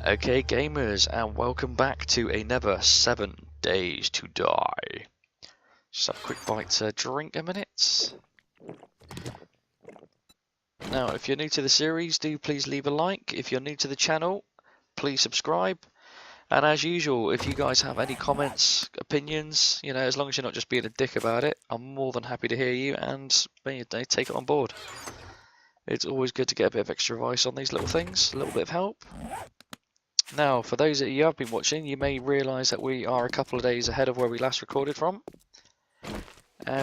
Okay, gamers, and welcome back to another 7 Days to Die. Just have a quick bite to drink a minute. Now, if you're new to the series, do please leave a like. If you're new to the channel, please subscribe. And as usual, if you guys have any comments, opinions, as long as you're not just being a dick about it, I'm more than happy to hear you and take it on board. It's always good to get a bit of extra advice on these little things, a little bit of help. Now, for those of you who have been watching, you may realise that we are a couple of days ahead of where we last recorded from.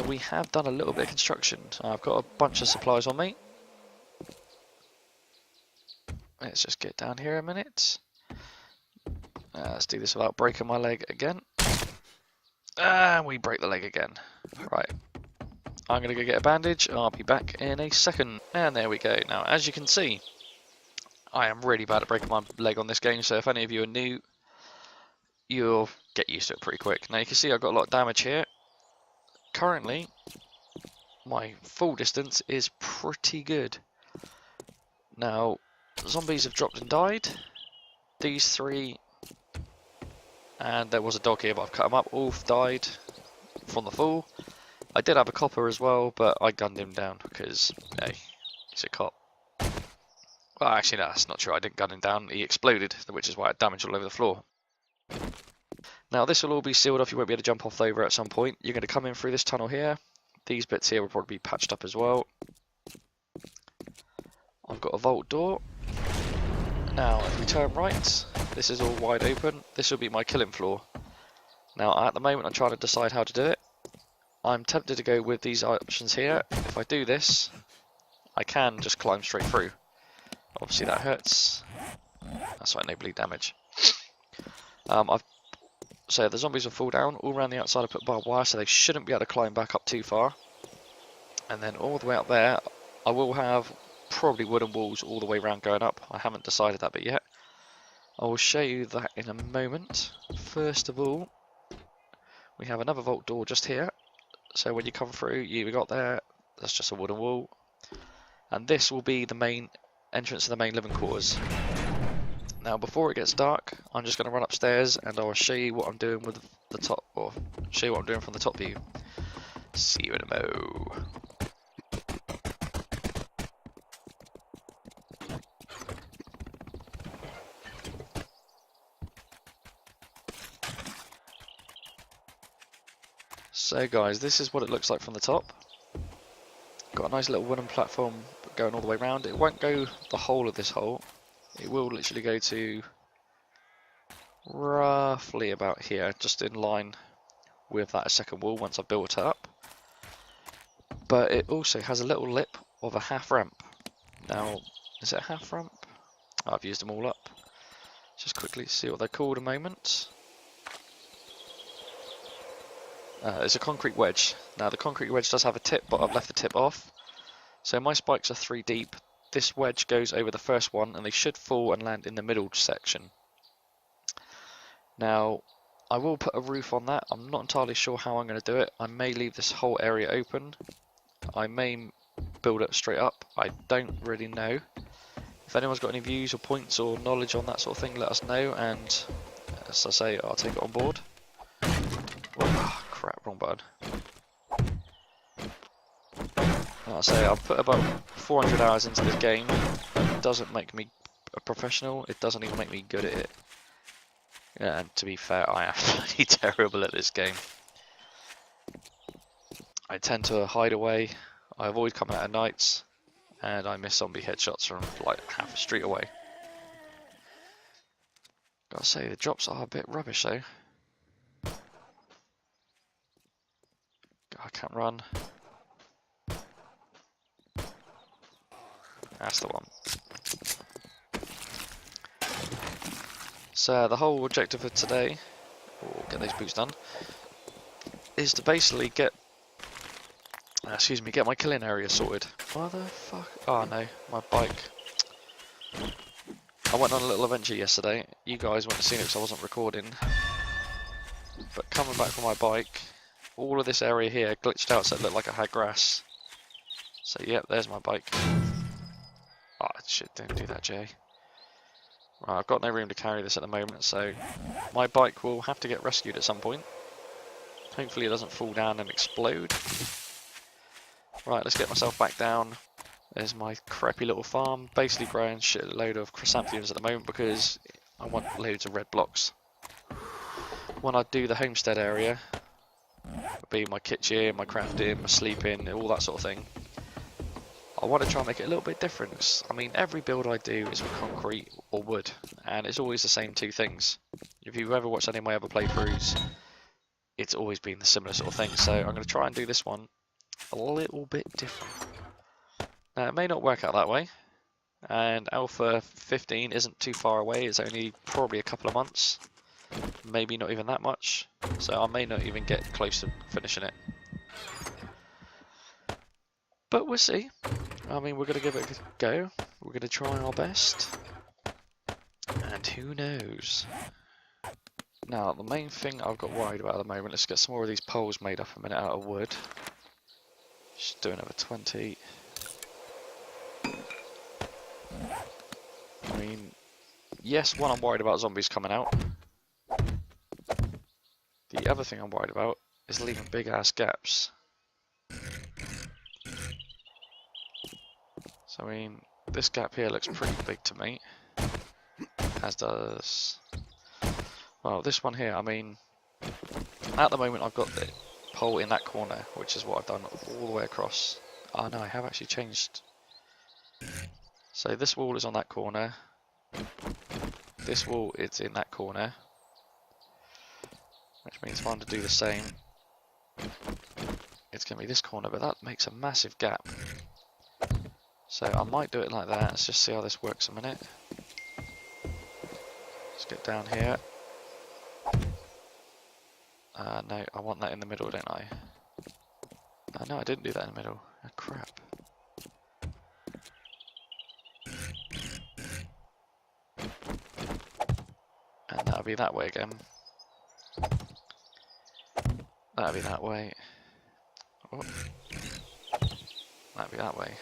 We have done a little bit of construction. I've got a bunch of supplies on me. Let's just get down here a minute. Let's do this without breaking my leg again. And we break the leg again. Right. I'm going to go get a bandage. I'll be back in a second. And there we go. Now, as you can see, I am really bad at breaking my leg on this game, so if any of you are new, you'll get used to it pretty quick. Now you can see I've got a lot of damage here. Currently, my full distance is pretty good. Now, zombies have dropped and died. These three, and there was a dog here, but I've cut him up. All died from the fall. I did have a copper as well, but I gunned him down because, hey, he's a cop. Well, actually, no, that's not true. I didn't gun him down. He exploded, which is why it damaged all over the floor. Now, this will all be sealed off. You won't be able to jump off over at some point. You're going to come in through this tunnel here. These bits here will probably be patched up as well. I've got a vault door. Now, if we turn right, this is all wide open. This will be my killing floor. Now, at the moment, I'm trying to decide how to do it. I'm tempted to go with these options here. If I do this, I can just climb straight through. Obviously that hurts. That's why no bleed damage. So the zombies will fall down. All around the outside I put barbed wire, so they shouldn't be able to climb back up too far. And then all the way up there, I will have probably wooden walls all the way around going up. I haven't decided that bit yet. I will show you that in a moment. First of all, we have another vault door just here. So when you come through, we got there. That's just a wooden wall. And this will be the main entrance to the main living quarters. Now before it gets dark, I'm just going to run upstairs and I'll show you what I'm doing with the top, or show you what I'm doing from the top view. See you in a mo. So guys, this is what it looks like from the top. Got a nice little wooden platform going all the way around. It won't go the whole of this hole. It will literally go to roughly about here, just in line with that second wall once I've built it up. But it also has a little lip of a half ramp. Now, is it a half ramp? Oh, I've used them all up. Just quickly see what they're called a moment. It's a concrete wedge. Now the concrete wedge does have a tip, but I've left the tip off. So my spikes are 3 deep. This wedge goes over the first one and they should fall and land in the middle section. Now I will put a roof on that. I'm not entirely sure how I'm going to do it. I may leave this whole area open. I may build it straight up. I don't really know. If anyone's got any views or points or knowledge on that sort of thing, let us know, and as I say, I'll take it on board. Oh, crap, wrong button. Like I say, I've put about 400 hours into this game. It doesn't make me a professional, it doesn't even make me good at it. Yeah, and to be fair, I am pretty terrible at this game. I tend to hide away, I avoid coming out at nights, and I miss zombie headshots from like half a street away. Gotta say, the drops are a bit rubbish though. I can't run. That's the one. So the whole objective of today, or get those boots done, is to basically get my killing area sorted. What the fuck? Oh no, my bike. I went on a little adventure yesterday. You guys wouldn't have seen it because I wasn't recording. But coming back from my bike, all of this area here glitched out so it looked like I had grass. So yep, there's my bike. Oh shit, don't do that, Jay. Right, I've got no room to carry this at the moment, so my bike will have to get rescued at some point. Hopefully it doesn't fall down and explode. Right, let's get myself back down. There's my crappy little farm, basically growing a shitload of chrysanthemums at the moment because I want loads of red blocks. When I do the homestead area, it'll be my kitchen, my crafting, my sleeping, all that sort of thing. I want to try and make it a little bit different. 'Cause, I mean, every build I do is with concrete or wood, and it's always the same two things. If you've ever watched any of my other playthroughs, it's always been the similar sort of thing. So I'm going to try and do this one a little bit different. Now, it may not work out that way, and Alpha 15 isn't too far away. It's only probably a couple of months, maybe not even that much. So I may not even get close to finishing it. But we'll see. I mean, we're going to give it a go. We're going to try our best. And who knows? Now, the main thing I've got worried about at the moment, let's get some more of these poles made up a minute out of wood. Just do another 20. I mean, yes, one, I'm worried about zombies coming out. The other thing I'm worried about is leaving big ass gaps. So, I mean, this gap here looks pretty big to me. As does... Well, this one here, I mean, at the moment I've got the pole in that corner, which is what I've done all the way across. Oh no, I have actually changed. So this wall is on that corner. This wall is in that corner. Which means if I'm to do the same, it's going to be this corner, but that makes a massive gap. So I might do it like that. Let's just see how this works a minute. Let's get down here. No, I want that in the middle, don't I? No, I didn't do that in the middle. Oh, crap. And that'll be that way again. That'll be that way. Oh. That'll be that way.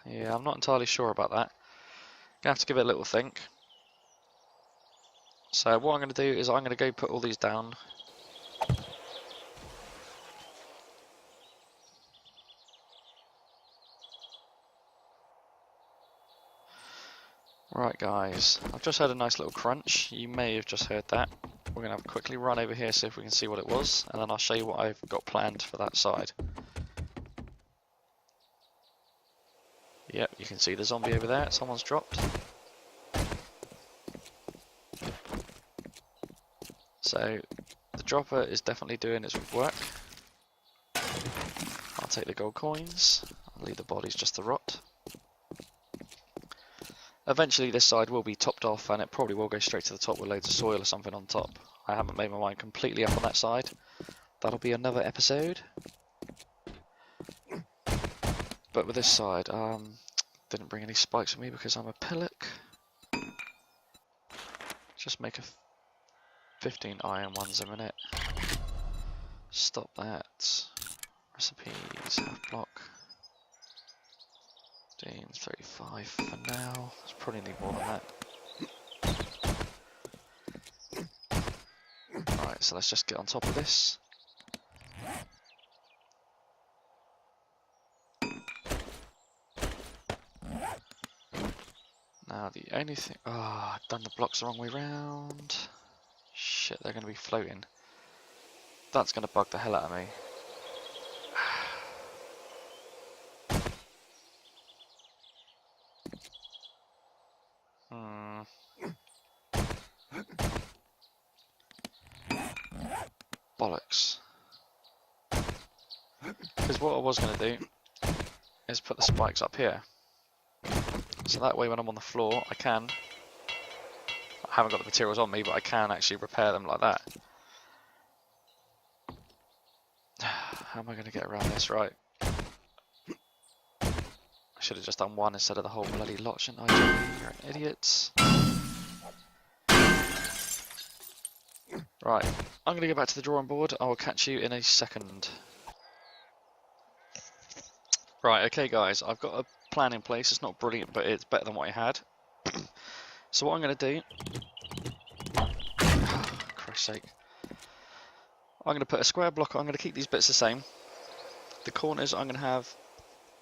Yeah, I'm not entirely sure about that. Gonna have to give it a little think. So what I'm going to do is I'm going to go put all these down. Right guys, I've just heard a nice little crunch. You may have just heard that. We're going to have to quickly run over here, see if we can see what it was, and then I'll show you what I've got planned for that side. Yep, you can see the zombie over there, someone's dropped. So, the dropper is definitely doing its work. I'll take the gold coins, I'll leave the bodies just to rot. Eventually this side will be topped off and it probably will go straight to the top with loads of soil or something on top. I haven't made my mind completely up on that side. That'll be another episode. But with this side, didn't bring any spikes with me because I'm a pillock. Just make a 15 iron ones a minute. Stop that. Recipes, half block. 35 for now. Let's probably need more than that. Right, so let's just get on top of this. Now the only thing... Oh, I've done the blocks the wrong way round. Shit, they're going to be floating. That's going to bug the hell out of me. Bollocks. Because what I was going to do is put the spikes up here. So that way when I'm on the floor, I haven't got the materials on me, but I can actually repair them like that. How am I going to get around this? Right. I should have just done one instead of the whole bloody lot, shouldn't I? You're an idiot. Right, I'm going to go back to the drawing board. I will catch you in a second. Right, okay guys, I've got a plan in place. It's not brilliant, but it's better than what I had. So what I'm going to do... Christ's sake. I'm going to put a square block, I'm going to keep these bits the same. The corners, I'm going to have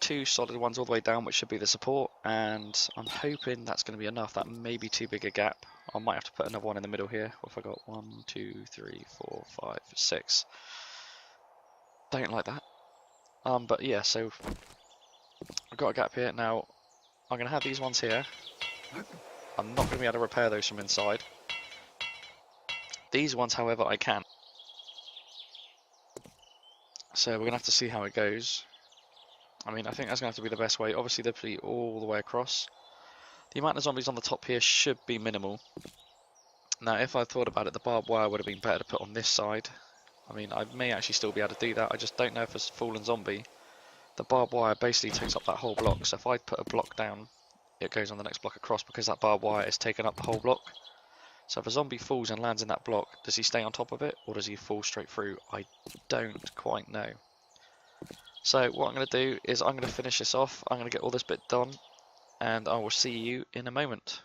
2 solid ones all the way down, which should be the support, and I'm hoping that's going to be enough. That may be too big a gap. I might have to put another one in the middle here. What have I got? 1, 2, 3, 4, 5, 6. Don't like that. But yeah, so I've got a gap here. Now, I'm going to have these ones here. I'm not going to be able to repair those from inside. These ones, however, I can. So we're going to have to see how it goes. I mean, I think that's going to have to be the best way. Obviously, they'll be all the way across. The amount of zombies on the top here should be minimal. Now, if I thought about it, the barbed wire would have been better to put on this side. I mean, I may actually still be able to do that. I just don't know if it's a fallen zombie. The barbed wire basically takes up that whole block. So if I put a block down, it goes on the next block across because that barbed wire is taking up the whole block. So if a zombie falls and lands in that block, does he stay on top of it or does he fall straight through? I don't quite know. So what I'm going to do is I'm going to finish this off. I'm going to get all this bit done and I will see you in a moment.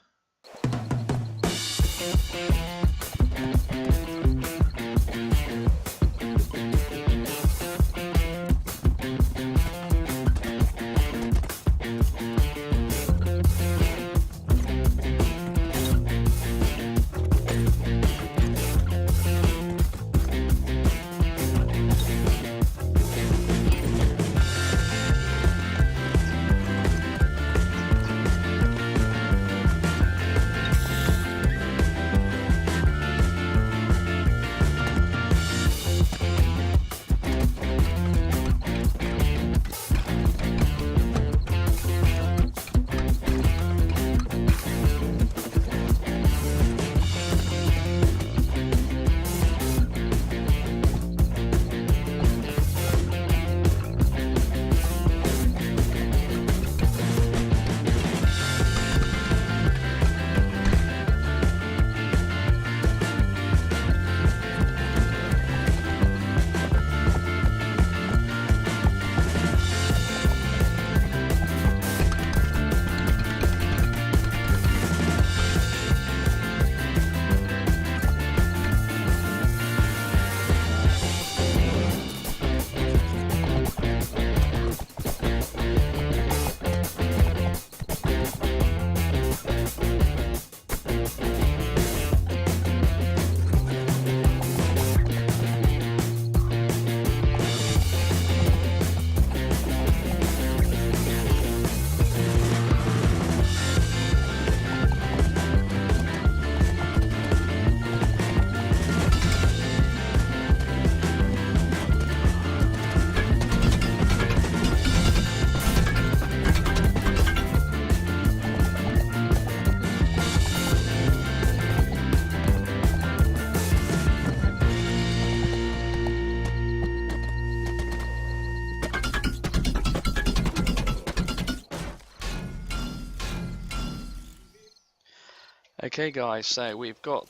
Okay guys, so we've got,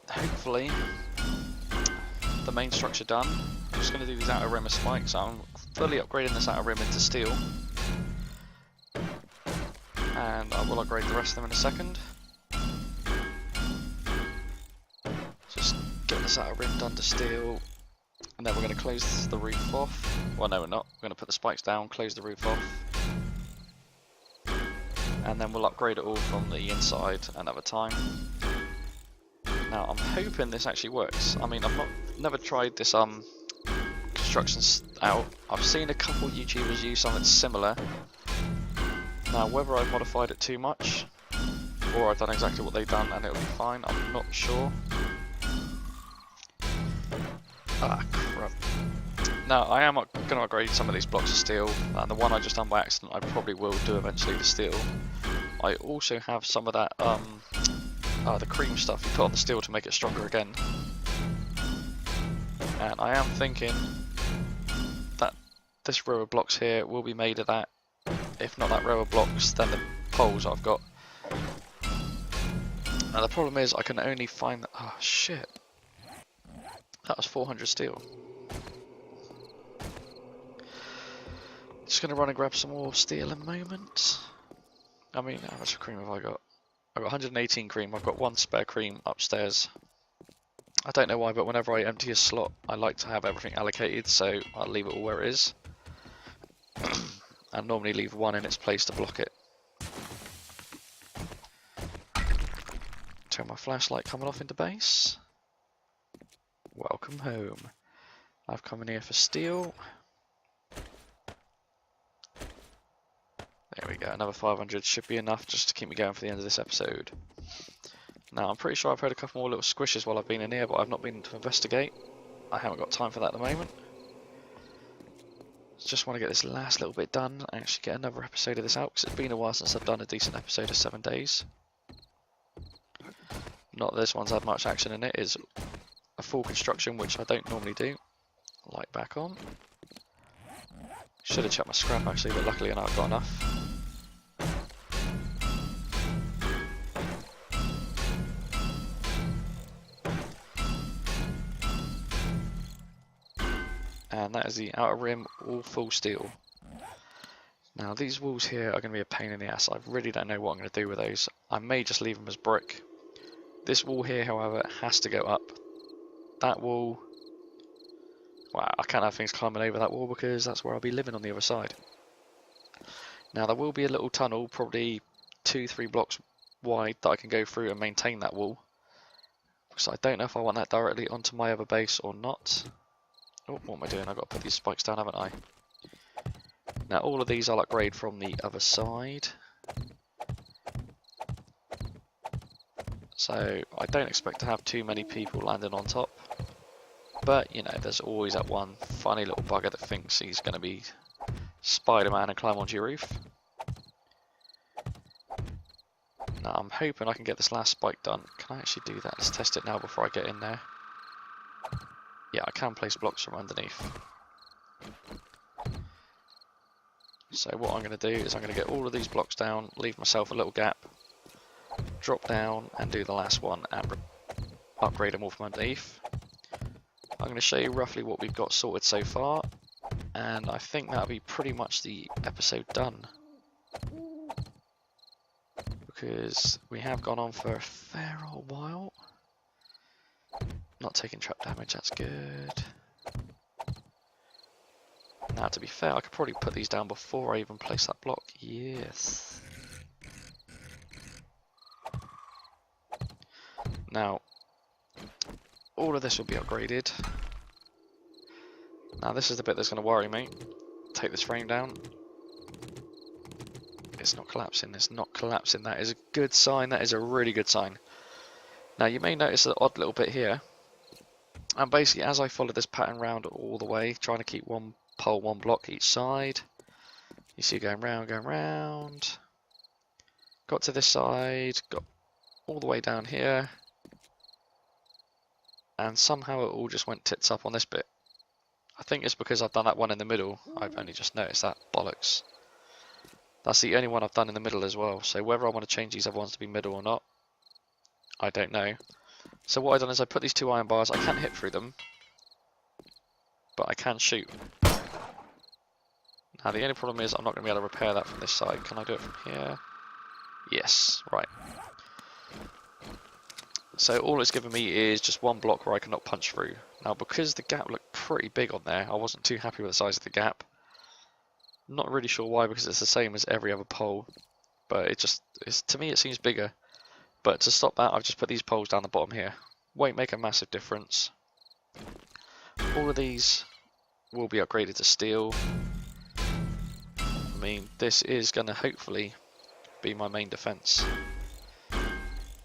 hopefully, the main structure done. I'm just going to do these outer rim of spikes. So I'm fully upgrading this outer rim into steel. And I will upgrade the rest of them in a second. Just get this outer rim done to steel. And then we're going to close the roof off. Well, no, we're not. We're going to put the spikes down, close the roof off. And then we'll upgrade it all from the inside another time. Now I'm hoping this actually works. I mean, I've never tried this construction out. I've seen a couple YouTubers use something similar. Now whether I've modified it too much or I've done exactly what they've done and it'll be fine, I'm not sure. Ah, crap. Now I am going to upgrade some of these blocks of steel, and the one I just done by accident I probably will do eventually the steel. I also have some of that the cream stuff you put on the steel to make it stronger again. And I am thinking that this row of blocks here will be made of that. If not that row of blocks, then the poles I've got. Now the problem is I can only find, oh shit, that was 400 steel. Just gonna run and grab some more steel in a moment. I mean, how much cream have I got? I've got 118 cream. I've got one spare cream upstairs. I don't know why, but whenever I empty a slot, I like to have everything allocated, so I'll leave it all where it is. And normally leave one in its place to block it. Turn my flashlight coming off into base. Welcome home. I've come in here for steel. There we go, another 500 should be enough just to keep me going for the end of this episode. Now, I'm pretty sure I've heard a couple more little squishes while I've been in here, but I've not been to investigate. I haven't got time for that at the moment. Just want to get this last little bit done and actually get another episode of this out, because it's been a while since I've done a decent episode of 7 days. Not that this one's had much action in it, it's a full construction, which I don't normally do. Light back on. Should have checked my scrap actually, but luckily I've got enough. And that is the outer rim, all full steel. Now these walls here are going to be a pain in the ass. I really don't know what I'm going to do with those. I may just leave them as brick. This wall here, however, has to go up. That wall... Wow, I can't have things climbing over that wall because that's where I'll be living on the other side. Now there will be a little tunnel, probably 2-3 blocks wide, that I can go through and maintain that wall. So I don't know if I want that directly onto my other base or not. Oh, what am I doing? I've got to put these spikes down, haven't I? Now all of these I'll upgrade from the other side. So I don't expect to have too many people landing on top. But, you know, there's always that one funny little bugger that thinks he's going to be Spider-Man and climb onto your roof. Now I'm hoping I can get this last spike done. Can I actually do that? Let's test it now before I get in there. Yeah, I can place blocks from underneath. So what I'm going to do is I'm going to get all of these blocks down, leave myself a little gap, drop down and do the last one and upgrade them all from underneath. I'm going to show you roughly what we've got sorted so far, and I think that'll be pretty much the episode done. Because we have gone on for a fair old while. Not taking trap damage, that's good. Now to be fair, I could probably put these down before I even place that block. Yes. Now, all of this will be upgraded. Now this is the bit that's going to worry me. Take this frame down. It's not collapsing, it's not collapsing. That is a good sign, that is a really good sign. Now you may notice an odd little bit here. And basically as I follow this pattern round all the way, trying to keep one pole, one block each side. You see going round, going round. Got to this side, got all the way down here. And somehow it all just went tits up on this bit. I think it's because I've done that one in the middle. I've only just noticed that. Bollocks. That's the only one I've done in the middle as well. So whether I want to change these other ones to be middle or not, I don't know. So what I've done is I put these 2 iron bars. I can't hit through them, but I can shoot. Now the only problem is I'm not going to be able to repair that from this side. Can I do it from here? Yes, right. So all it's given me is just one block where I cannot punch through. Now because the gap looked pretty big on there, I wasn't too happy with the size of the gap. Not really sure why, because it's the same as every other pole, but to me it seems bigger. But to stop that, I've just put these poles down the bottom here. Won't make a massive difference. All of these will be upgraded to steel. I mean, this is going to hopefully be my main defense.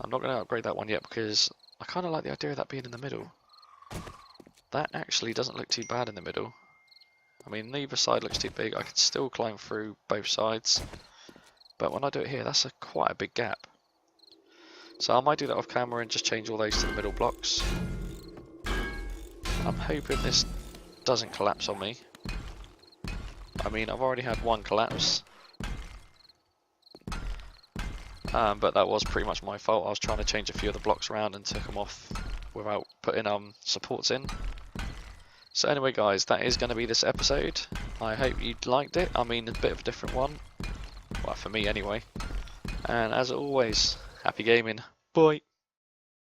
I'm not going to upgrade that one yet because I kind of like the idea of that being in the middle. That actually doesn't look too bad in the middle. I mean, neither side looks too big. I can still climb through both sides. But when I do it here, that's quite a big gap. So I might do that off camera and just change all those to the middle blocks. I'm hoping this doesn't collapse on me. I mean, I've already had one collapse. But that was pretty much my fault. I was trying to change a few of the blocks around and took them off without putting supports in. So anyway guys, that is going to be this episode. I hope you liked it. I mean, it's a bit of a different one. Well, for me anyway. And as always, happy gaming. Bye.